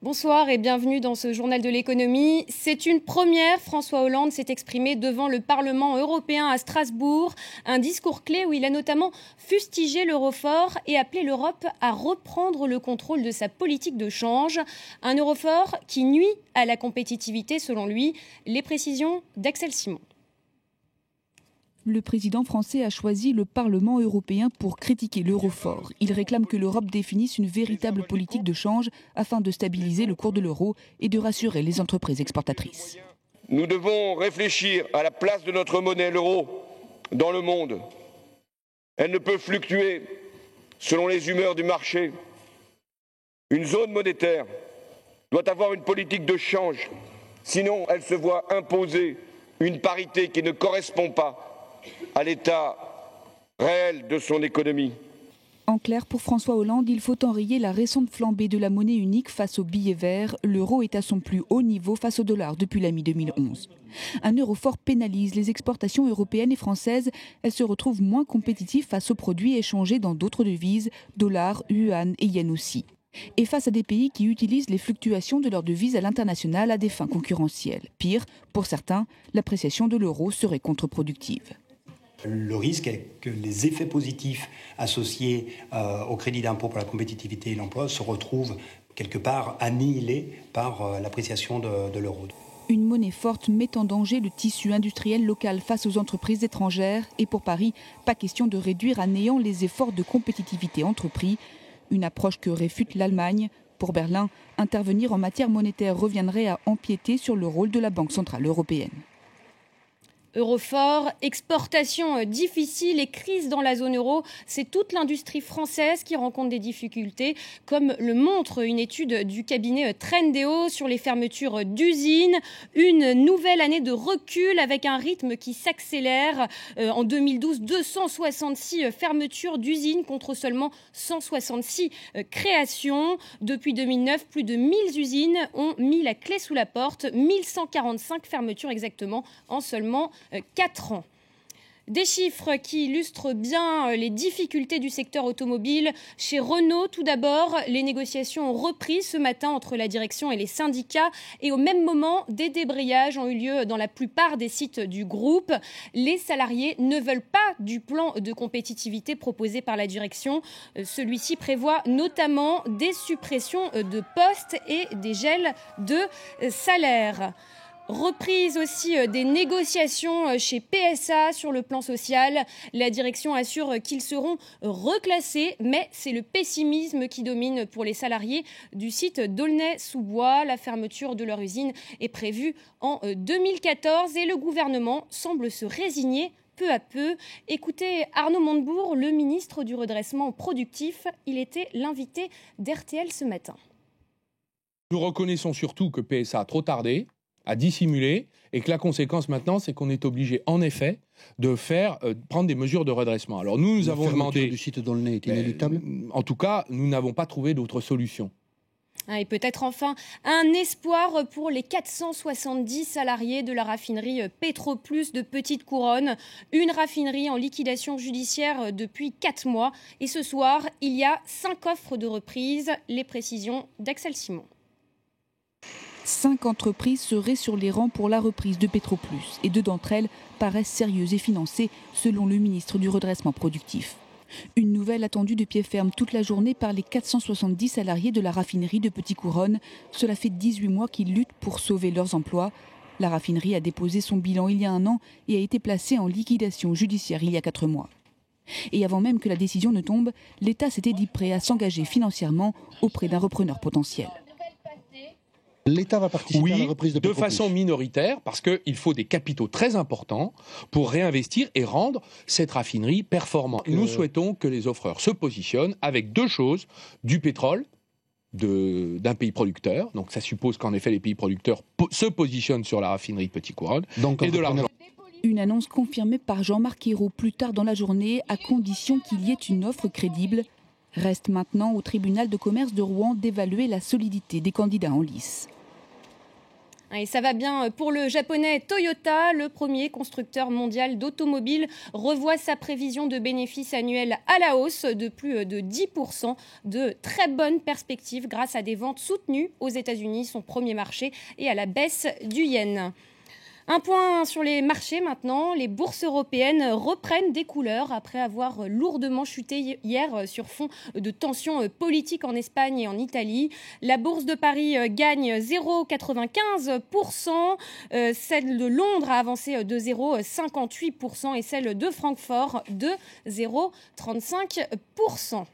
Bonsoir et bienvenue dans ce journal de l'économie. C'est une première. François Hollande s'est exprimé devant le Parlement européen à Strasbourg. Un discours clé où il a notamment fustigé l'euro fort et appelé l'Europe à reprendre le contrôle de sa politique de change. Un euro fort qui nuit à la compétitivité selon lui. Les précisions d'Axel Simon. Le président français a choisi le Parlement européen pour critiquer l'euro fort. Il réclame que l'Europe définisse une véritable politique de change afin de stabiliser le cours de l'euro et de rassurer les entreprises exportatrices. Nous devons réfléchir à la place de notre monnaie, l'euro, dans le monde. Elle ne peut fluctuer selon les humeurs du marché. Une zone monétaire doit avoir une politique de change, sinon elle se voit imposer une parité qui ne correspond pas à l'état réel de son économie. En clair, pour François Hollande, il faut enrayer la récente flambée de la monnaie unique face au billet vert. L'euro est à son plus haut niveau face au dollar depuis la mi-2011. Un euro fort pénalise les exportations européennes et françaises. Elles se retrouvent moins compétitives face aux produits échangés dans d'autres devises, dollars, yuan et yen aussi. Et face à des pays qui utilisent les fluctuations de leurs devises à l'international à des fins concurrentielles. Pire, pour certains, l'appréciation de l'euro serait contre-productive. Le risque est que les effets positifs associés au crédit d'impôt pour la compétitivité et l'emploi se retrouvent quelque part annihilés par l'appréciation de l'euro. Une monnaie forte met en danger le tissu industriel local face aux entreprises étrangères. Et pour Paris, pas question de réduire à néant les efforts de compétitivité entrepris. Une approche que réfute l'Allemagne. Pour Berlin, intervenir en matière monétaire reviendrait à empiéter sur le rôle de la Banque centrale européenne. Euro fort, exportation difficile et crise dans la zone euro, c'est toute l'industrie française qui rencontre des difficultés, comme le montre une étude du cabinet Trendéo sur les fermetures d'usines. Une nouvelle année de recul avec un rythme qui s'accélère. En 2012, 266 fermetures d'usines contre seulement 166 créations. Depuis 2009, plus de 1000 usines ont mis la clé sous la porte, 1145 fermetures exactement en seulement 4 ans. Des chiffres qui illustrent bien les difficultés du secteur automobile. Chez Renault, tout d'abord, les négociations ont repris ce matin entre la direction et les syndicats. Et au même moment, des débrayages ont eu lieu dans la plupart des sites du groupe. Les salariés ne veulent pas du plan de compétitivité proposé par la direction. Celui-ci prévoit notamment des suppressions de postes et des gels de salaires. Reprise aussi des négociations chez PSA sur le plan social. La direction assure qu'ils seront reclassés, mais c'est le pessimisme qui domine pour les salariés du site d'Aulnay-sous-Bois. La fermeture de leur usine est prévue en 2014 et le gouvernement semble se résigner peu à peu. Écoutez Arnaud Montebourg, le ministre du redressement productif. Il était l'invité d'RTL ce matin. Nous reconnaissons surtout que PSA a trop tardé, à dissimuler, et que la conséquence maintenant, c'est qu'on est obligé, en effet, de prendre des mesures de redressement. Alors nous avons demandé... du site d'Aulnay est inéluctable. En tout cas, nous n'avons pas trouvé d'autre solution. Et peut-être enfin un espoir pour les 470 salariés de la raffinerie Petroplus de Petite Couronne. Une raffinerie en liquidation judiciaire depuis 4 mois. Et ce soir, il y a 5 offres de reprise. Les précisions d'Axel Simon. 5 entreprises seraient sur les rangs pour la reprise de Petroplus et 2 d'entre elles paraissent sérieuses et financées selon le ministre du redressement productif. Une nouvelle attendue de pied ferme toute la journée par les 470 salariés de la raffinerie de Petite Couronne. Cela fait 18 mois qu'ils luttent pour sauver leurs emplois. La raffinerie a déposé son bilan il y a 1 an et a été placée en liquidation judiciaire il y a 4 mois. Et avant même que la décision ne tombe, l'État s'était dit prêt à s'engager financièrement auprès d'un repreneur potentiel. L'État va participer à la reprise de Petroplus. De façon minoritaire, parce qu'il faut des capitaux très importants pour réinvestir et rendre cette raffinerie performante. Nous souhaitons que les offreurs se positionnent avec 2 choses, du pétrole, d'un pays producteur, donc ça suppose qu'en effet les pays producteurs se positionnent sur la raffinerie de Petite Couronne, et de l'argent. Une annonce confirmée par Jean-Marc Ayrault plus tard dans la journée, à condition qu'il y ait une offre crédible. Reste maintenant au tribunal de commerce de Rouen d'évaluer la solidité des candidats en lice. Et ça va bien pour le japonais Toyota. Le premier constructeur mondial d'automobiles revoit sa prévision de bénéfices annuels à la hausse de plus de 10%. De très bonnes perspectives grâce à des ventes soutenues aux États-Unis, son premier marché, et à la baisse du yen. Un point sur les marchés maintenant. Les bourses européennes reprennent des couleurs après avoir lourdement chuté hier sur fond de tensions politiques en Espagne et en Italie. La bourse de Paris gagne 0,95%. Celle de Londres a avancé de 0,58% et celle de Francfort de 0,35%.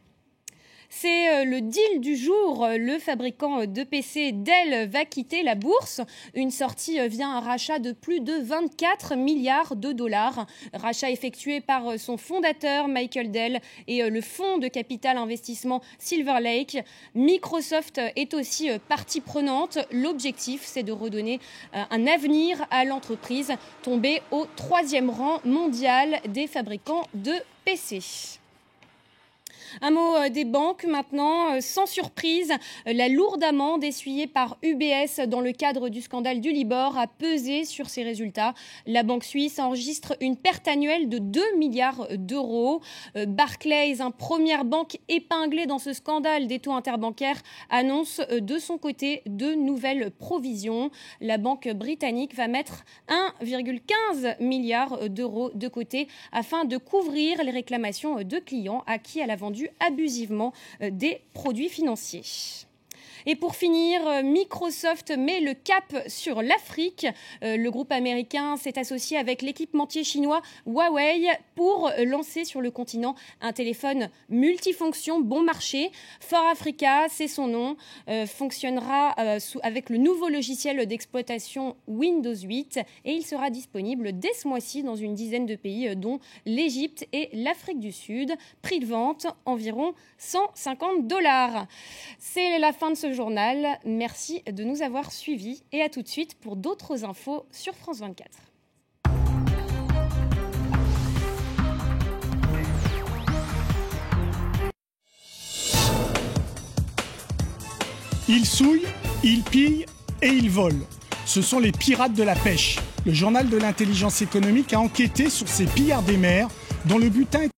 C'est le deal du jour. Le fabricant de PC Dell va quitter la bourse. Une sortie via un rachat de plus de 24 milliards de dollars. Rachat effectué par son fondateur Michael Dell et le fonds de capital investissement Silver Lake. Microsoft est aussi partie prenante. L'objectif, c'est de redonner un avenir à l'entreprise tombée au 3e rang mondial des fabricants de PC. Un mot des banques maintenant. Sans surprise, la lourde amende essuyée par UBS dans le cadre du scandale du Libor a pesé sur ses résultats. La banque suisse enregistre une perte annuelle de 2 milliards d'euros. Barclays, première banque épinglée dans ce scandale des taux interbancaires, annonce de son côté de nouvelles provisions. La banque britannique va mettre 1,15 milliard d'euros de côté afin de couvrir les réclamations de clients à qui elle a vendu abusivement des produits financiers. Et pour finir, Microsoft met le cap sur l'Afrique. Le groupe américain s'est associé avec l'équipementier chinois Huawei pour lancer sur le continent un téléphone multifonction bon marché. For Africa, c'est son nom, fonctionnera avec le nouveau logiciel d'exploitation Windows 8 et il sera disponible dès ce mois-ci dans une dizaine de pays dont l'Égypte et l'Afrique du Sud. Prix de vente environ $150. C'est la fin de ce journal. Merci de nous avoir suivis et à tout de suite pour d'autres infos sur France 24. Ils souillent, ils pillent et ils volent. Ce sont les pirates de la pêche. Le journal de l'intelligence économique a enquêté sur ces pillards des mers dont le butin est